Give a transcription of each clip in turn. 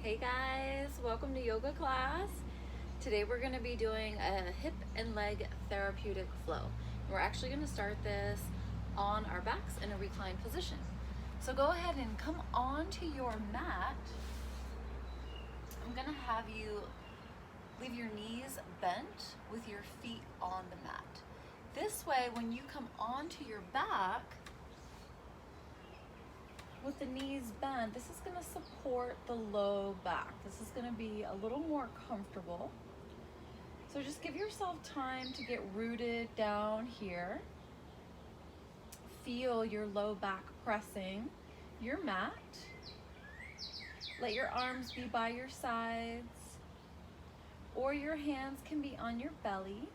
Hey guys, welcome to yoga class. Today we're going to be doing a hip and leg therapeutic flow. We're actually going to start this on our backs in a reclined position. So go ahead and come onto your mat. I'm going to have you leave your knees bent with your feet on the mat. This way, when you come onto your back, with the knees bent, this is going to support the low back. This is going to be a little more comfortable. So just give yourself time to get rooted down here. Feel your low back pressing your mat. Let your arms be by your sides, or your hands can be on your belly.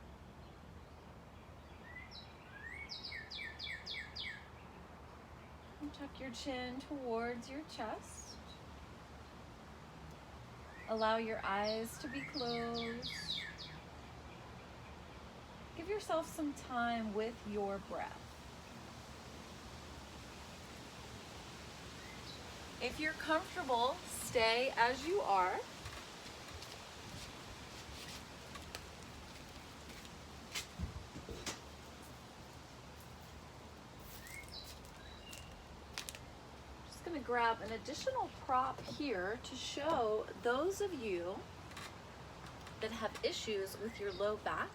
Tuck your chin towards your chest. Allow your eyes to be closed. Give yourself some time with your breath. If you're comfortable, stay as you are. Going to grab an additional prop here to show those of you that have issues with your low back.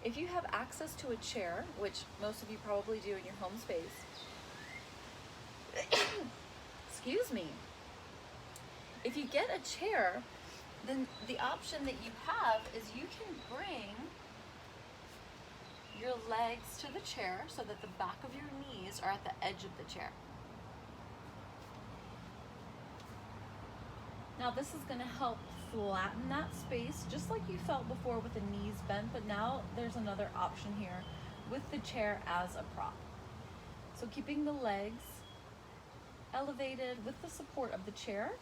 If you have access to a chair, which most of you probably do in your home space, excuse me, if you get a chair, then the option that you have is you can bring your legs to the chair so that the back of your knees are at the edge of the chair. Now this is going to help flatten that space, just like you felt before with the knees bent, but now there's another option here with the chair as a prop. So keeping the legs elevated with the support of the chair,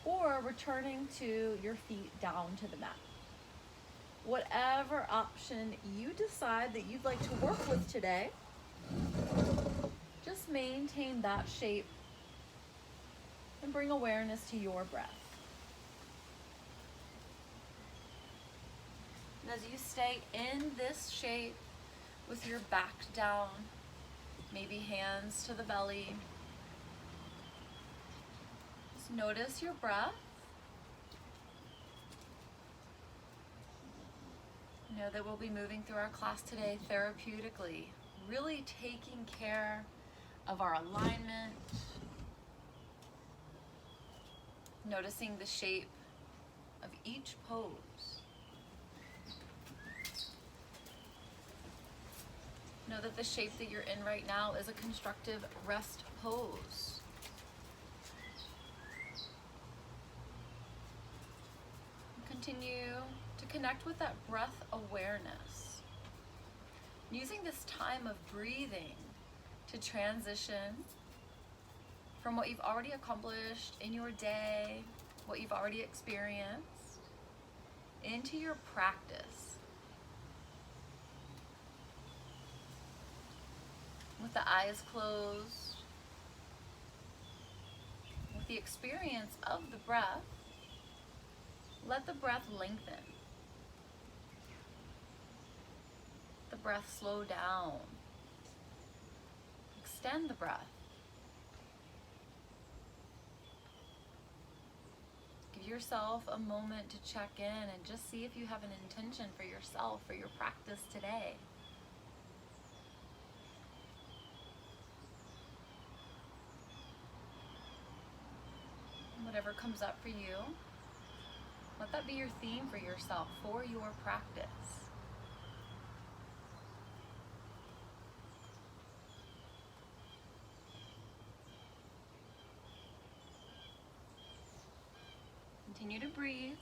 or returning to your feet down to the mat. Whatever option you decide that you'd like to work with today, just maintain that shape and bring awareness to your breath. And as you stay in this shape with your back down, maybe hands to the belly, just notice your breath. Know that we'll be moving through our class today therapeutically, really taking care of our alignment, noticing the shape of each pose. Know that the shape that you're in right now is a constructive rest pose. Continue to connect with that breath awareness. Using this time of breathing to transition from what you've already accomplished in your day, what you've already experienced, into your practice. With the eyes closed, with the experience of the breath, let the breath lengthen. The breath slow down. Extend the breath. Give yourself a moment to check in and just see if you have an intention for yourself, for your practice today. Whatever comes up for you, let that be your theme for yourself, for your practice. Continue to breathe.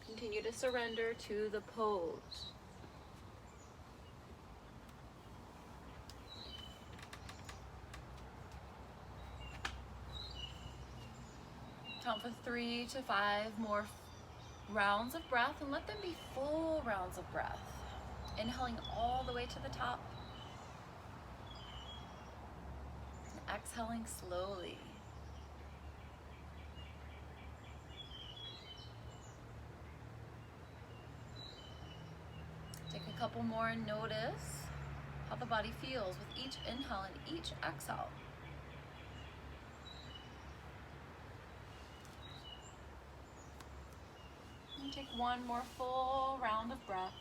Continue to surrender to the pose. Count for 3 to 5 more rounds of breath and let them be full rounds of breath. Inhaling all the way to the top. And exhaling slowly. Take a couple more and notice how the body feels with each inhale and each exhale. And take one more full round of breath.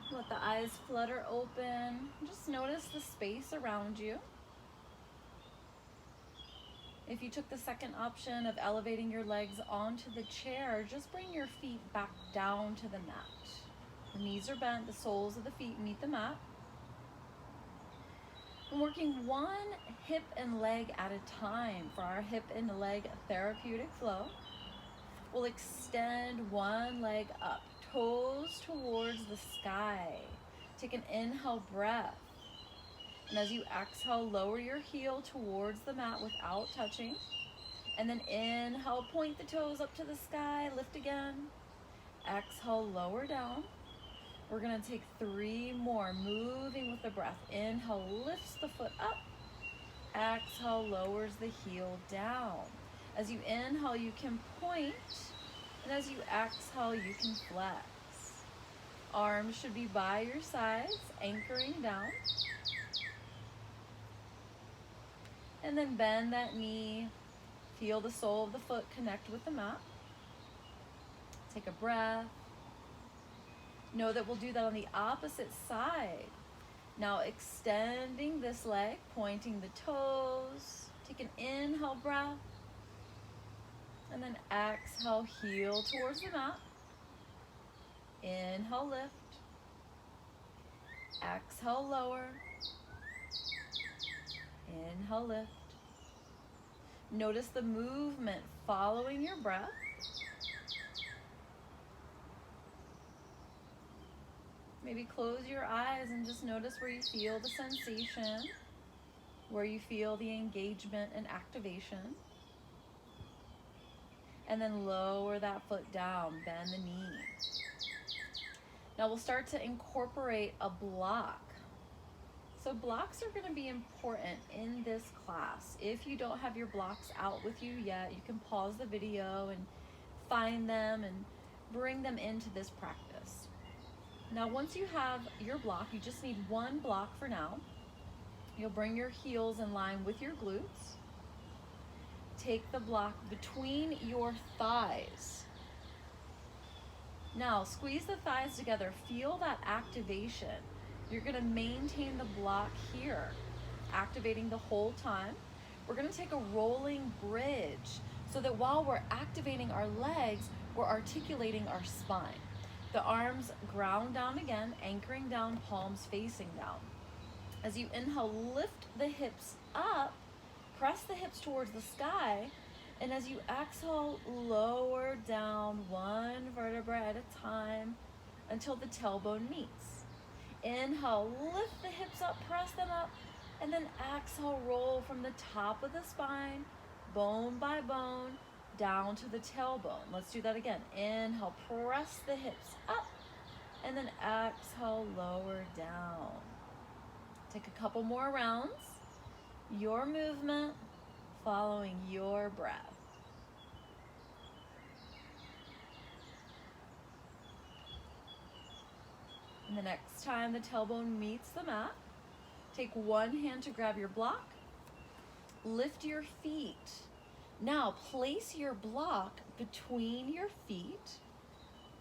Let the eyes flutter open. Just notice the space around you. If you took the second option of elevating your legs onto the chair, just bring your feet back down to the mat. The knees are bent, the soles of the feet meet the mat. And working one hip and leg at a time for our hip and leg therapeutic flow. We'll extend one leg up, toes towards the sky. Take an inhale breath. And as you exhale, lower your heel towards the mat without touching. And then inhale, point the toes up to the sky, lift again. Exhale, lower down. We're gonna take 3 more, moving with the breath. Inhale, lifts the foot up. Exhale, lowers the heel down. As you inhale, you can point. And as you exhale, you can flex. Arms should be by your sides, anchoring down. And then bend that knee. Feel the sole of the foot connect with the mat. Take a breath. Know that we'll do that on the opposite side. Now extending this leg, pointing the toes. Take an inhale breath. And then exhale, heel towards the mat. Inhale, lift. Exhale, lower. Inhale, lift. Notice the movement following your breath. Maybe close your eyes and just notice where you feel the sensation, where you feel the engagement and activation. And then lower that foot down, bend the knee. Now we'll start to incorporate a block. So blocks are going to be important in this class. If you don't have your blocks out with you yet, you can pause the video and find them and bring them into this practice. Now once you have your block, you just need one block for now. You'll bring your heels in line with your glutes. Take the block between your thighs. Now squeeze the thighs together. Feel that activation. You're going to maintain the block here, activating the whole time. We're going to take a rolling bridge so that while we're activating our legs, we're articulating our spine. The arms ground down again, anchoring down, palms facing down. As you inhale, lift the hips up, press the hips towards the sky, and as you exhale, lower down one vertebra at a time until the tailbone meets. Inhale, lift the hips up, press them up, and then exhale, roll from the top of the spine, bone by bone, down to the tailbone. Let's do that again. Inhale, press the hips up, and then exhale, lower down. Take a couple more rounds. Your movement following your breath. And the next time the tailbone meets the mat, take one hand to grab your block, lift your feet. Now place your block between your feet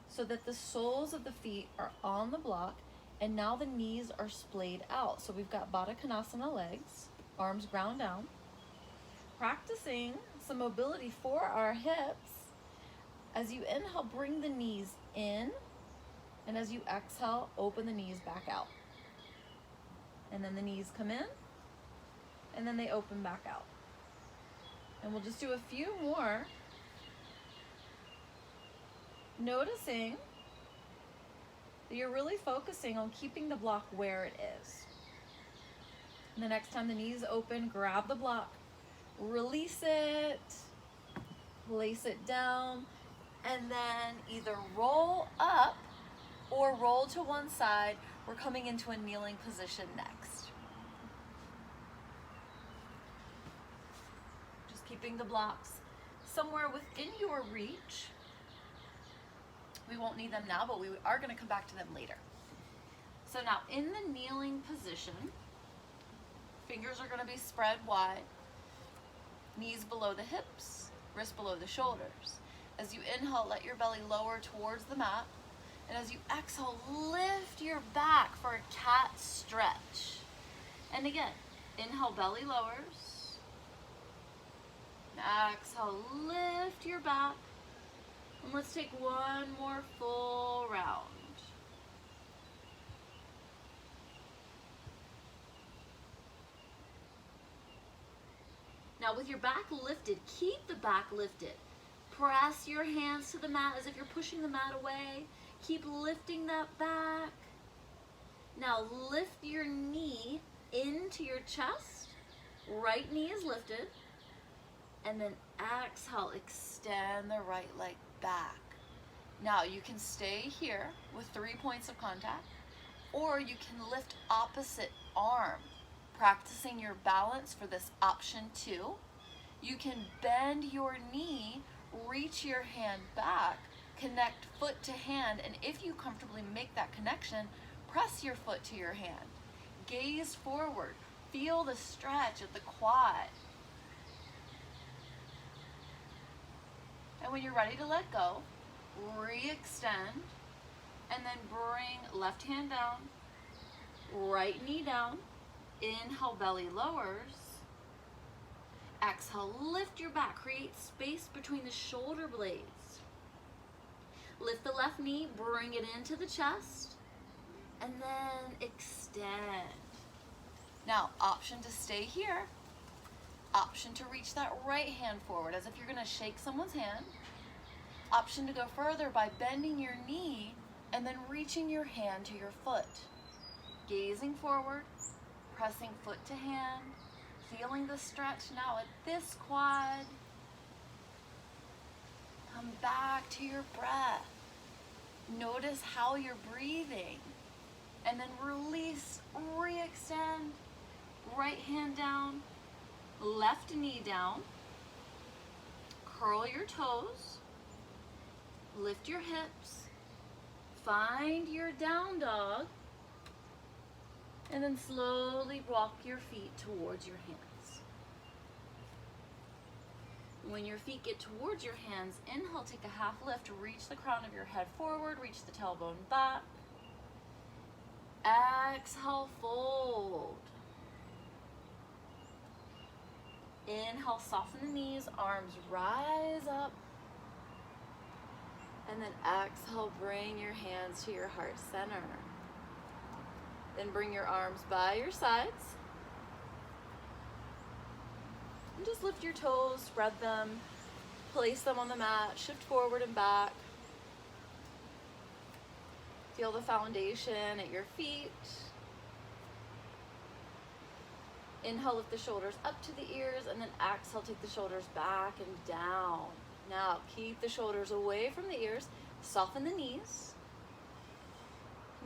so that the soles of the feet are on the block, and now the knees are splayed out. So we've got Baddha Konasana legs, arms ground down. Practicing some mobility for our hips. As you inhale, bring the knees in, and as you exhale, open the knees back out. And then the knees come in, and then they open back out. And we'll just do a few more. Noticing that you're really focusing on keeping the block where it is. And the next time the knees open, grab the block, release it, place it down, and then either roll up or roll to one side. We're coming into a kneeling position next. Just keeping the blocks somewhere within your reach. We won't need them now, but we are going to come back to them later. So now in the kneeling position, fingers are going to be spread wide, knees below the hips, wrists below the shoulders. As you inhale, let your belly lower towards the mat. And as you exhale, lift your back for a cat stretch. And again, inhale, belly lowers. Exhale, lift your back. And let's take one more full round. Now with your back lifted, keep the back lifted. Press your hands to the mat as if you're pushing the mat away. Keep lifting that back. Now lift your knee into your chest. Right knee is lifted. And then exhale, extend the right leg back. Now you can stay here with 3 points of contact, or you can lift opposite arm, practicing your balance for this option 2. You can bend your knee, reach your hand back, connect foot to hand, and if you comfortably make that connection, press your foot to your hand. Gaze forward. Feel the stretch of the quad. And when you're ready to let go, re-extend, and then bring left hand down, right knee down. Inhale, belly lowers. Exhale, lift your back. Create space between the shoulder blades. Lift the left knee, bring it into the chest, and then extend. Now, option to stay here. Option to reach that right hand forward as if you're going to shake someone's hand. Option to go further by bending your knee and then reaching your hand to your foot. Gazing forward, pressing foot to hand, feeling the stretch now at this quad. Come back to your breath. Notice how you're breathing. And then release, re-extend, right hand down, left knee down. Curl your toes. Lift your hips. Find your down dog. And then slowly walk your feet towards your hands. When your feet get towards your hands, inhale, take a half lift, reach the crown of your head forward, reach the tailbone back. Exhale, fold. Inhale, soften the knees, arms rise up. And then exhale, bring your hands to your heart center. Then bring your arms by your sides. And just lift your toes, spread them, place them on the mat, shift forward and back. Feel the foundation at your feet. Inhale, lift the shoulders up to the ears, and then exhale, take the shoulders back and down. Now, keep the shoulders away from the ears, soften the knees.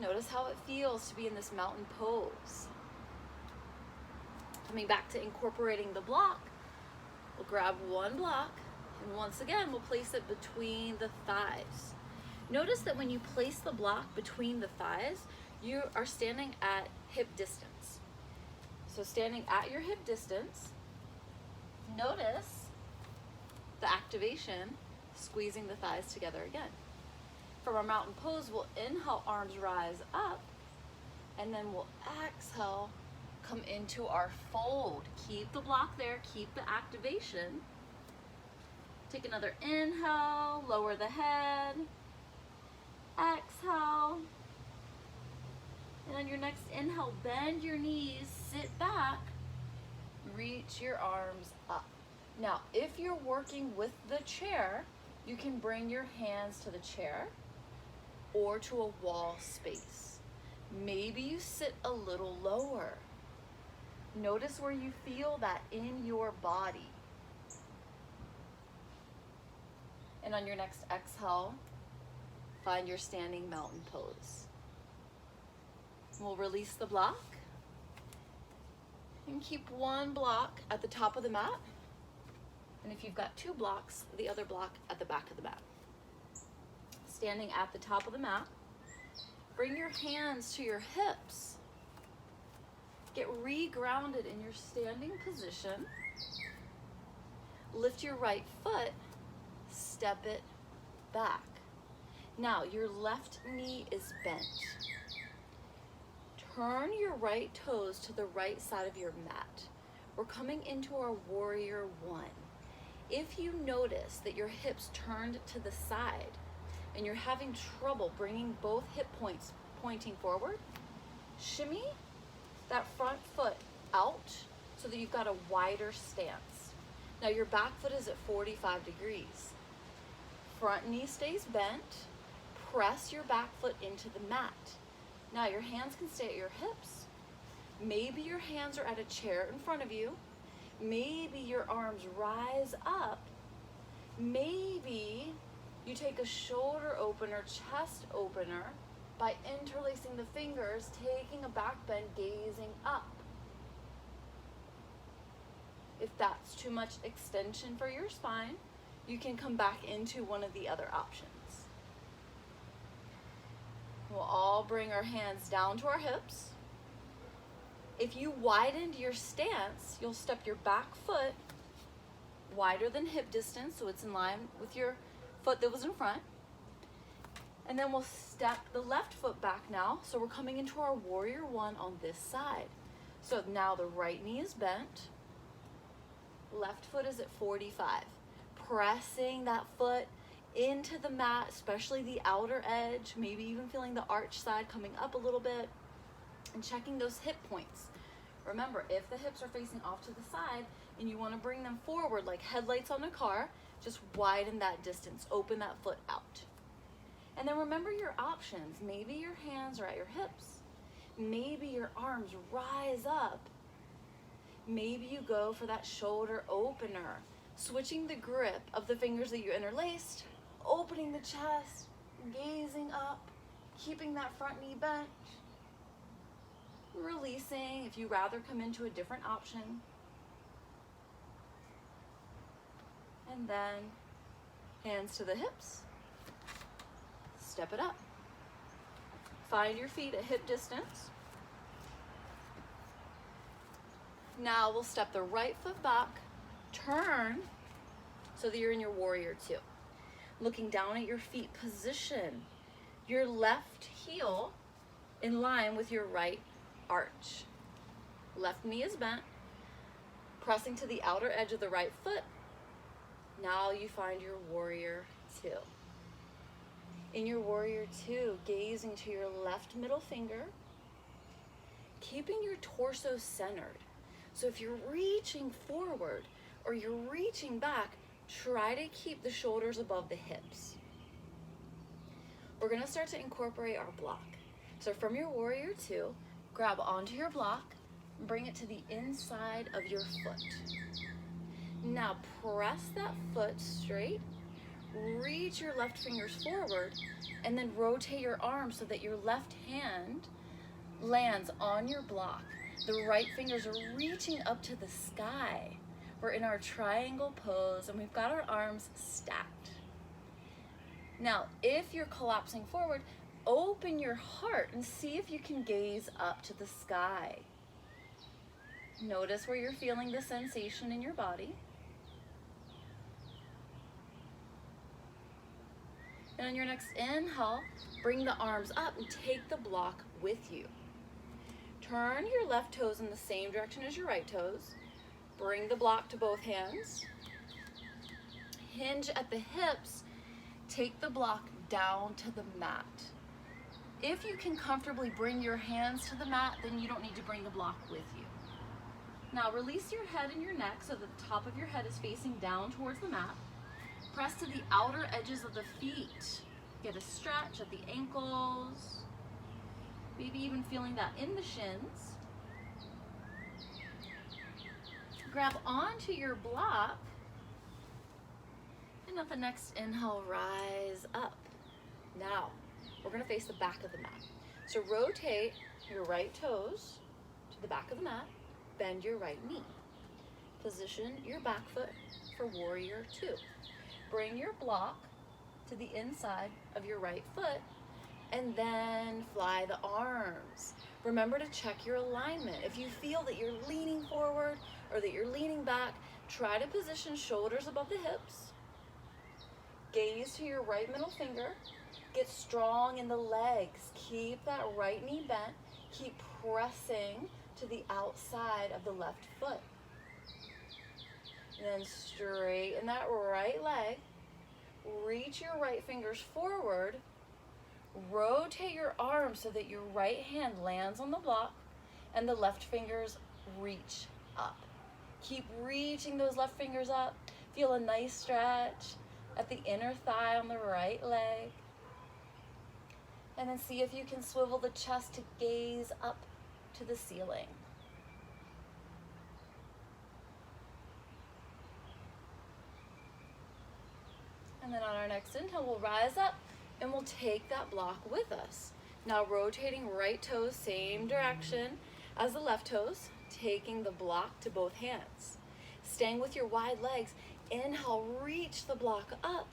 Notice how it feels to be in this mountain pose. Coming back to incorporating the block, we'll grab one block, and once again, we'll place it between the thighs. Notice that when you place the block between the thighs, you are standing at hip distance. So standing at your hip distance, notice the activation, squeezing the thighs together again. From our mountain pose, we'll inhale, arms rise up, and then we'll exhale, come into our fold. Keep the block there, keep the activation. Take another inhale, lower the head, exhale. And on your next inhale, bend your knees, sit back, reach your arms up. Now, if you're working with the chair, you can bring your hands to the chair or to a wall space. Maybe you sit a little lower. Notice where you feel that in your body. And on your next exhale, find your standing mountain pose. We'll release the block and keep one block at the top of the mat. And if you've got two blocks, the other block at the back of the mat. Standing at the top of the mat, bring your hands to your hips. Get re-grounded in your standing position. Lift your right foot, step it back. Now your left knee is bent. Turn your right toes to the right side of your mat. We're coming into our warrior one. If you notice that your hips turned to the side and you're having trouble bringing both hip points pointing forward, shimmy that front foot out so that you've got a wider stance. Now your back foot is at 45 degrees. Front knee stays bent. Press your back foot into the mat. Now your hands can stay at your hips. Maybe your hands are at a chair in front of you. Maybe your arms rise up. Maybe you take a shoulder opener, chest opener by interlacing the fingers, taking a back bend, gazing up. If that's too much extension for your spine, you can come back into one of the other options. We'll all bring our hands down to our hips. If you widened your stance, you'll step your back foot wider than hip distance, so it's in line with your foot that was in front. And then we'll step the left foot back now, so we're coming into our warrior one on this side. So now the right knee is bent, left foot is at 45. Pressing that foot into the mat, especially the outer edge, maybe even feeling the arch side coming up a little bit, and checking those hip points. Remember, if the hips are facing off to the side and you want to bring them forward like headlights on a car, just widen that distance, open that foot out. And then remember your options. Maybe your hands are at your hips. Maybe your arms rise up. Maybe you go for that shoulder opener, switching the grip of the fingers that you interlaced, opening the chest, gazing up, keeping that front knee bent, releasing if you rather come into a different option. And then hands to the hips, step it up. Find your feet at hip distance. Now we'll step the right foot back, turn so that you're in your warrior two. Looking down at your feet, position your left heel in line with your right arch. Left knee is bent, pressing to the outer edge of the right foot. Now you find your warrior two. In your warrior two, gazing to your left middle finger, keeping your torso centered. So if you're reaching forward or you're reaching back, try to keep the shoulders above the hips. We're going to start to incorporate our block. So from your warrior two, grab onto your block and bring it to the inside of your foot. Now press that foot straight, reach your left fingers forward, and then rotate your arm so that your left hand lands on your block. The right fingers are reaching up to the sky. We're in our triangle pose and we've got our arms stacked. Now, if you're collapsing forward, open your heart and see if you can gaze up to the sky. Notice where you're feeling the sensation in your body. And on your next inhale, bring the arms up and take the block with you. Turn your left toes in the same direction as your right toes. Bring the block to both hands. Hinge at the hips. Take the block down to the mat. If you can comfortably bring your hands to the mat, then you don't need to bring the block with you. Now release your head and your neck so that the top of your head is facing down towards the mat. Press to the outer edges of the feet. Get a stretch at the ankles. Maybe even feeling that in the shins. Grab onto your block, and at the next inhale, rise up. Now, we're gonna face the back of the mat. So rotate your right toes to the back of the mat, bend your right knee. Position your back foot for warrior two. Bring your block to the inside of your right foot, and then fly the arms. Remember to check your alignment. If you feel that you're leaning forward or that you're leaning back, try to position shoulders above the hips. Gaze to your right middle finger. Get strong in the legs. Keep that right knee bent. Keep pressing to the outside of the left foot. And then straighten that right leg. Reach your right fingers forward. Rotate your arms so that your right hand lands on the block and the left fingers reach up. Keep reaching those left fingers up. Feel a nice stretch at the inner thigh on the right leg. And then see if you can swivel the chest to gaze up to the ceiling. And then on our next inhale, we'll rise up and we'll take that block with us. Now rotating right toes, same direction as the left toes, taking the block to both hands. Staying with your wide legs, inhale, reach the block up.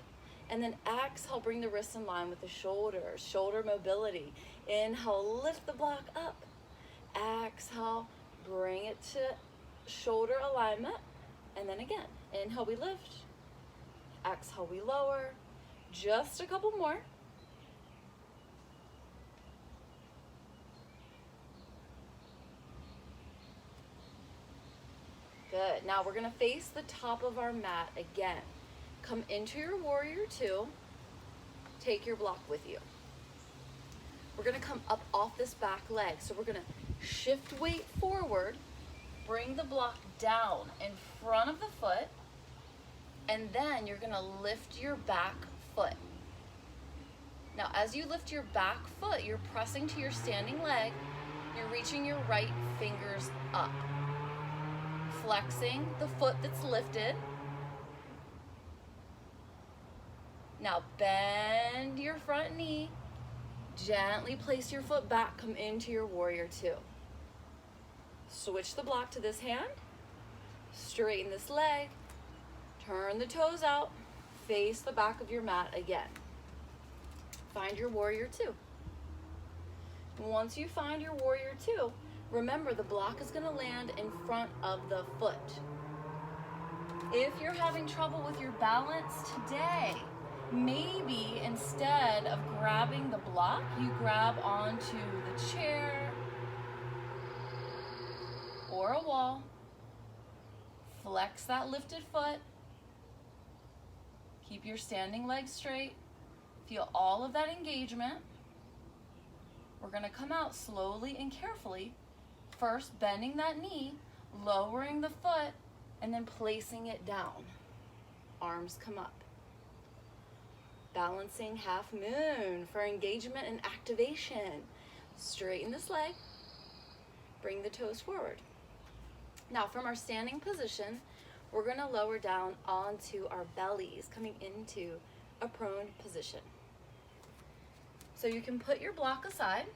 And then exhale, bring the wrists in line with the shoulders, shoulder mobility. Inhale, lift the block up. Exhale, bring it to shoulder alignment. And then again, inhale, we lift. Exhale, we lower. Just a couple more. Good. Now we're gonna face the top of our mat again. Come into your warrior two. Take your block with you. We're gonna come up off this back leg. So we're gonna shift weight forward, bring the block down in front of the foot, and then you're gonna lift your back foot. Now, as you lift your back foot, you're pressing to your standing leg, you're reaching your right fingers up, flexing the foot that's lifted. Now bend your front knee, gently place your foot back, come into your warrior two. Switch the block to this hand, straighten this leg, turn the toes out, face the back of your mat again. Find your warrior two. Once you find your warrior two, remember the block is gonna land in front of the foot. If you're having trouble with your balance today, maybe instead of grabbing the block, you grab onto the chair or a wall. Flex that lifted foot. Keep your standing leg straight. Feel all of that engagement. We're gonna come out slowly and carefully. First, bending that knee, lowering the foot, and then placing it down. Arms come up. Balancing half moon for engagement and activation. Straighten this leg. Bring the toes forward. Now from our standing position, we're gonna lower down onto our bellies, coming into a prone position. So you can put your block aside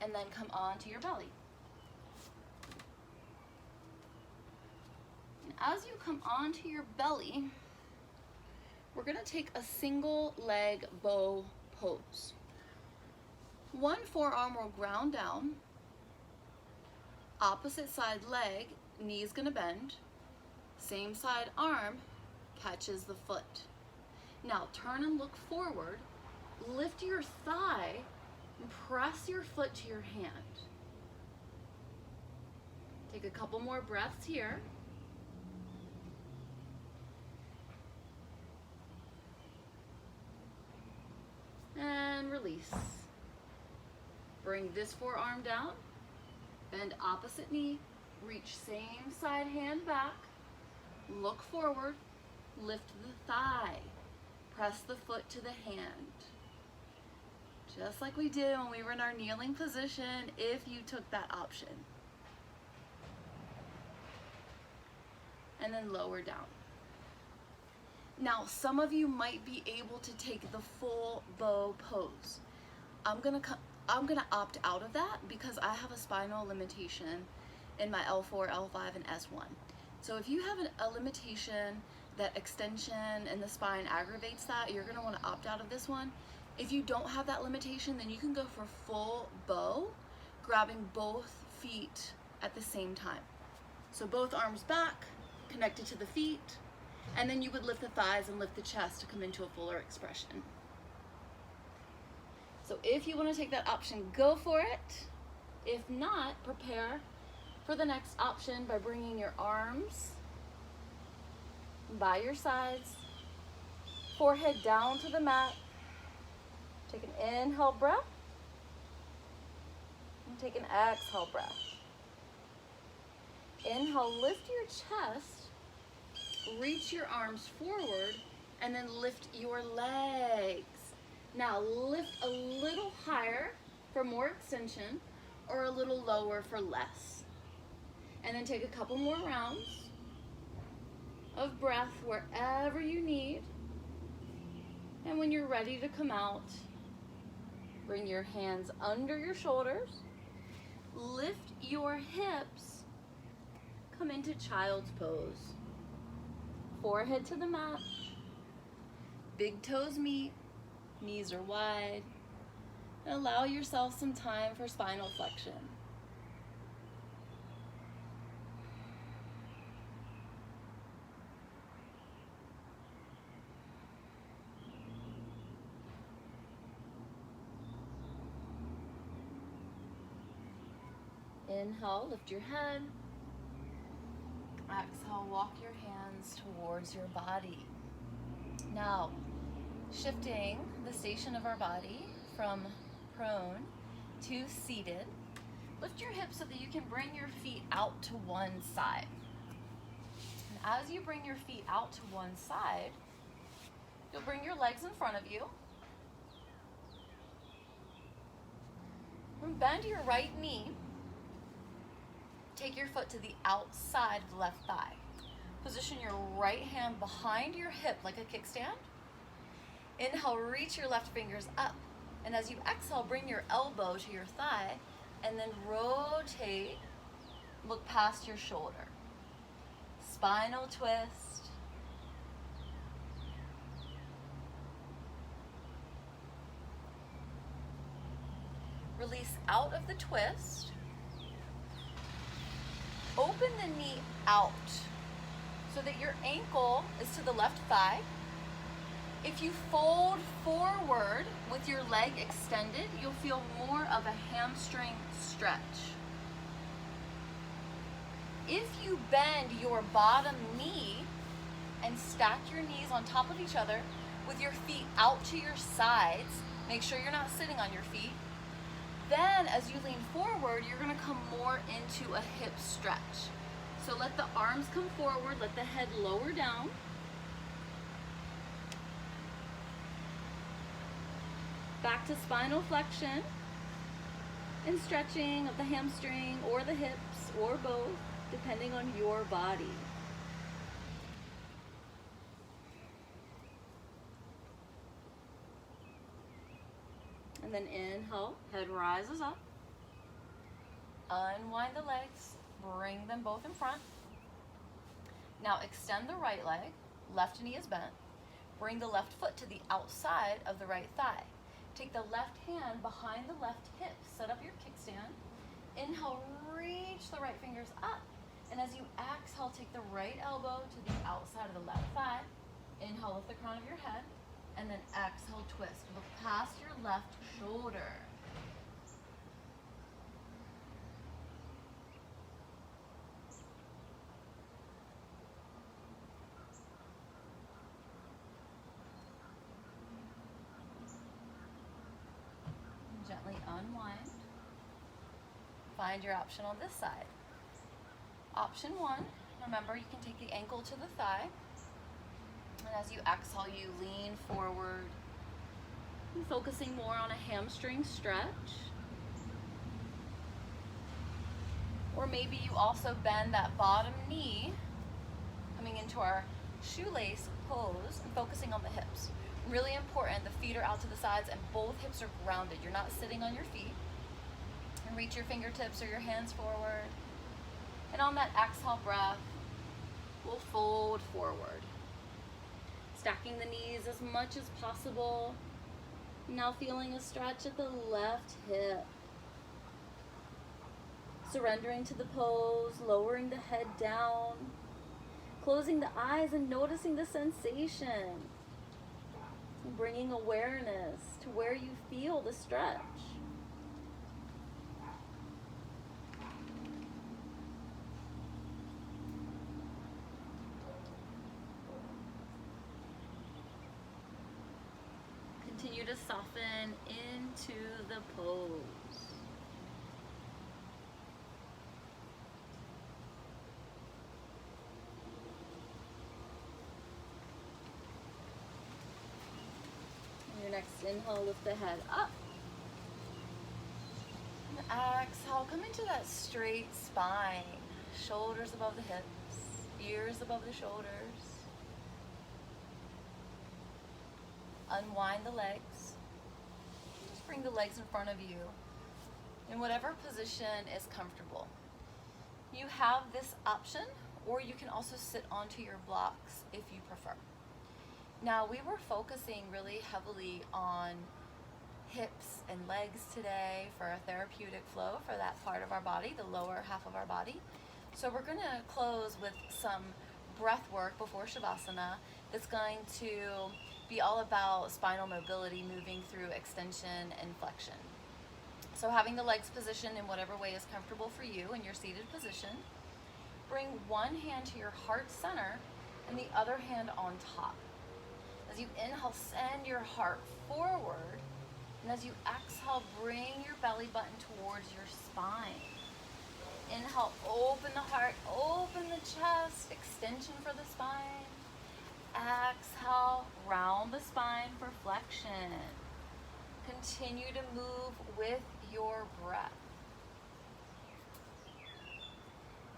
and then come onto your belly. And as you come onto your belly, we're gonna take a single leg bow pose. One forearm will ground down, opposite side leg, knee's gonna bend, same side arm catches the foot. Now turn and look forward, lift your thigh, and press your foot to your hand. Take a couple more breaths here. And release. Bring this forearm down, bend opposite knee, reach same side hand back, look forward, lift the thigh, press the foot to the hand. Just like we did when we were in our kneeling position, if you took that option. and then lower down. Now, some of you might be able to take the full bow pose. I'm gonna opt out of that because I have a spinal limitation in my L4, L5, and S1. So if you have a limitation that extension in the spine aggravates that, you're gonna wanna opt out of this one. If you don't have that limitation, then you can go for full bow, grabbing both feet at the same time. So both arms back, connected to the feet, and then you would lift the thighs and lift the chest to come into a fuller expression. So if you wanna take that option, go for it. If not, prepare for the next option by bringing your arms by your sides, forehead down to the mat. Take an inhale breath, and take an exhale breath. Inhale, lift your chest, reach your arms forward, and then lift your legs. Now lift a little higher for more extension, or a little lower for less. And then take a couple more rounds of breath wherever you need. And when you're ready to come out, bring your hands under your shoulders, lift your hips, come into child's pose. Forehead to the mat, big toes meet, knees are wide, and allow yourself some time for spinal flexion. Inhale, lift your head. Exhale, walk your hands towards your body. Now, shifting the station of our body from prone to seated, lift your hips so that you can bring your feet out to one side. And as you bring your feet out to one side, you'll bring your legs in front of you. And bend your right knee. Take your foot to the outside of the left thigh. Position your right hand behind your hip like a kickstand. Inhale, reach your left fingers up. And as you exhale, bring your elbow to your thigh and then rotate, look past your shoulder. Spinal twist. Release out of the twist. Open the knee out so that your ankle is to the left thigh. If you fold forward with your leg extended, you'll feel more of a hamstring stretch. If you bend your bottom knee and stack your knees on top of each other with your feet out to your sides, make sure you're not sitting on your feet. Then as you lean forward, you're gonna come more into a hip stretch. So let the arms come forward, let the head lower down. Back to spinal flexion and stretching of the hamstring or the hips or both, depending on your body. And then inhale, head rises up. Unwind the legs, bring them both in front. Now extend the right leg, left knee is bent. Bring the left foot to the outside of the right thigh. Take the left hand behind the left hip, set up your kickstand. Inhale, reach the right fingers up. And as you exhale, take the right elbow to the outside of the left thigh. Inhale, lift the crown of your head. And then exhale, twist. Look past your left shoulder. And gently unwind. Find your option on this side. Option one, remember you can take the ankle to the thigh. And as you exhale, you lean forward, focusing more on a hamstring stretch. Or maybe you also bend that bottom knee coming into our shoelace pose and focusing on the hips. Really important, the feet are out to the sides and both hips are grounded. You're not sitting on your feet. And reach your fingertips or your hands forward. And on that exhale breath, we'll fold forward. Stacking the knees as much as possible. Now feeling a stretch at the left hip. Surrendering to the pose, lowering the head down. Closing the eyes and noticing the sensation. Bringing awareness to where you feel the stretch. Continue to soften into the pose. On your next inhale, lift the head up. And exhale, come into that straight spine. Shoulders above the hips, ears above the shoulders. Unwind the legs. Just bring the legs in front of you in whatever position is comfortable. You have this option, or you can also sit onto your blocks if you prefer. Now, we were focusing really heavily on hips and legs today for a therapeutic flow for that part of our body, the lower half of our body. So we're going to close with some breath work before Shavasana that's going to be all about spinal mobility, moving through extension and flexion. So having the legs positioned in whatever way is comfortable for you in your seated position. Bring one hand to your heart center and the other hand on top. As you inhale, send your heart forward. And as you exhale, bring your belly button towards your spine. Inhale, open the heart, open the chest, extension for the spine. Exhale, round the spine for flexion. Continue to move with your breath.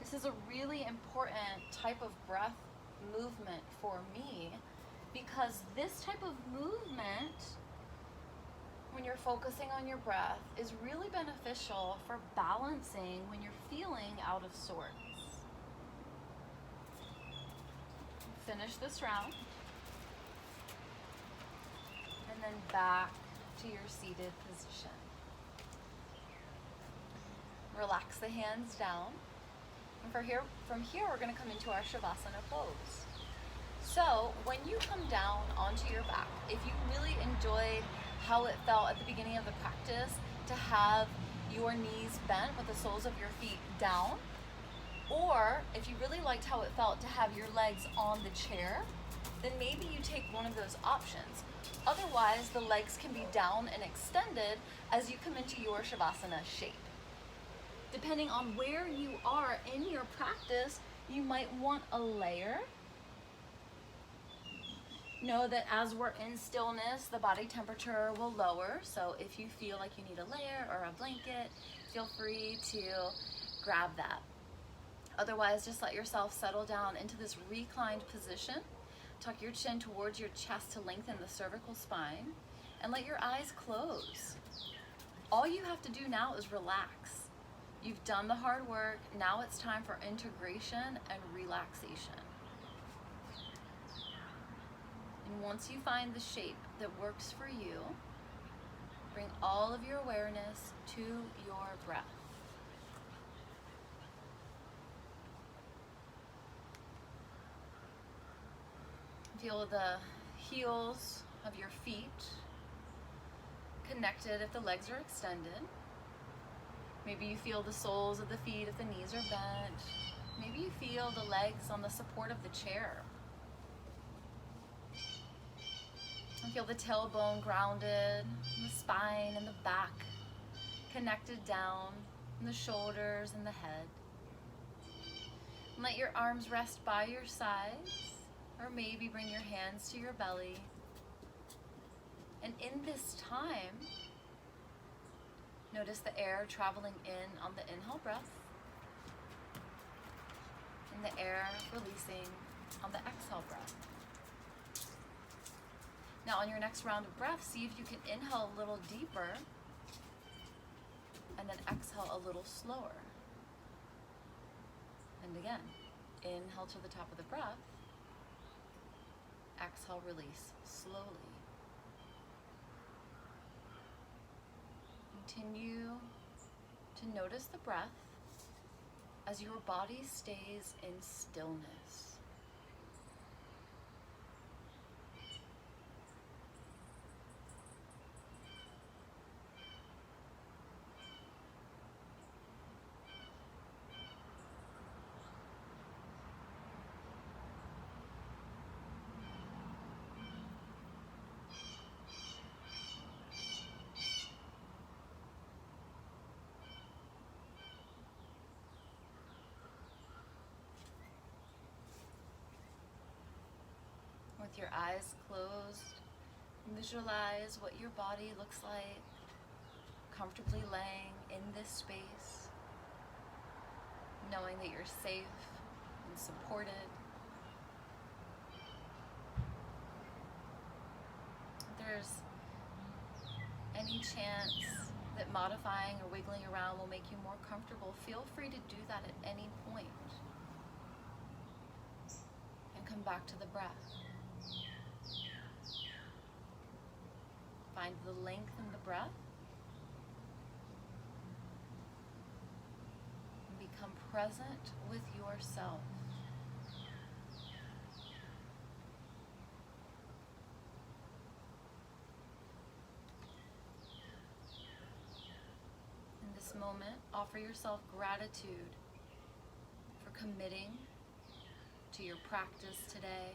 This is a really important type of breath movement for me because this type of movement, when you're focusing on your breath, is really beneficial for balancing when you're feeling out of sorts. Finish this round. And then back to your seated position. Relax the hands down. And from here, we're going to come into our Shavasana pose. So when you come down onto your back, if you really enjoyed how it felt at the beginning of the practice to have your knees bent with the soles of your feet down, or if you really liked how it felt to have your legs on the chair, then maybe you take one of those options. Otherwise, the legs can be down and extended as you come into your Shavasana shape. Depending on where you are in your practice, you might want a layer. Know that as we're in stillness, the body temperature will lower. So if you feel like you need a layer or a blanket, feel free to grab that. Otherwise, just let yourself settle down into this reclined position. Tuck your chin towards your chest to lengthen the cervical spine and let your eyes close. All you have to do now is relax. You've done the hard work. Now it's time for integration and relaxation. And once you find the shape that works for you, bring all of your awareness to your breath. Feel the heels of your feet connected if the legs are extended. Maybe you feel the soles of the feet if the knees are bent. Maybe you feel the legs on the support of the chair. And feel the tailbone grounded, and the spine and the back connected down, and the shoulders and the head. And let your arms rest by your sides, or maybe bring your hands to your belly. And in this time, notice the air traveling in on the inhale breath, and the air releasing on the exhale breath. Now on your next round of breath, see if you can inhale a little deeper and then exhale a little slower. And again, inhale to the top of the breath, exhale, release slowly. Continue to notice the breath as your body stays in stillness. With your eyes closed, visualize what your body looks like, comfortably laying in this space, knowing that you're safe and supported. If there's any chance that modifying or wiggling around will make you more comfortable, feel free to do that at any point. And come back to the breath. Find the length in the breath and become present with yourself. In this moment, offer yourself gratitude for committing to your practice today,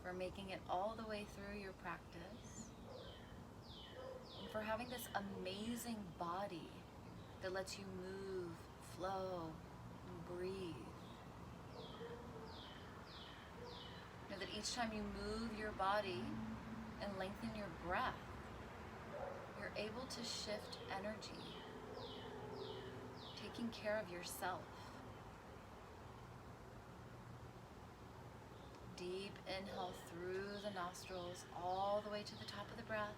for making it all the way through your practice, and for having this amazing body that lets you move, flow, and breathe. Know that each time you move your body and lengthen your breath, you're able to shift energy, taking care of yourself. Deep inhale through the nostrils all the way to the top of the breath.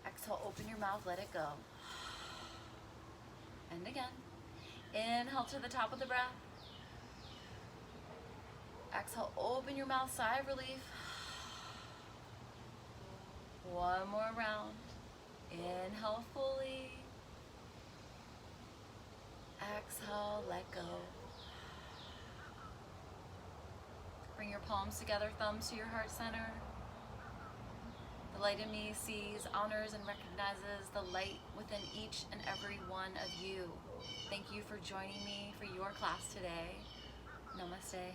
Exhale, open your mouth, let it go. And again. Inhale to the top of the breath. Exhale, open your mouth, sigh of relief. One more round. Inhale fully. Exhale, let go. Bring your palms together, thumbs to your heart center. The light in me sees, honors, and recognizes the light within each and every one of you. Thank you for joining me for your class today. Namaste.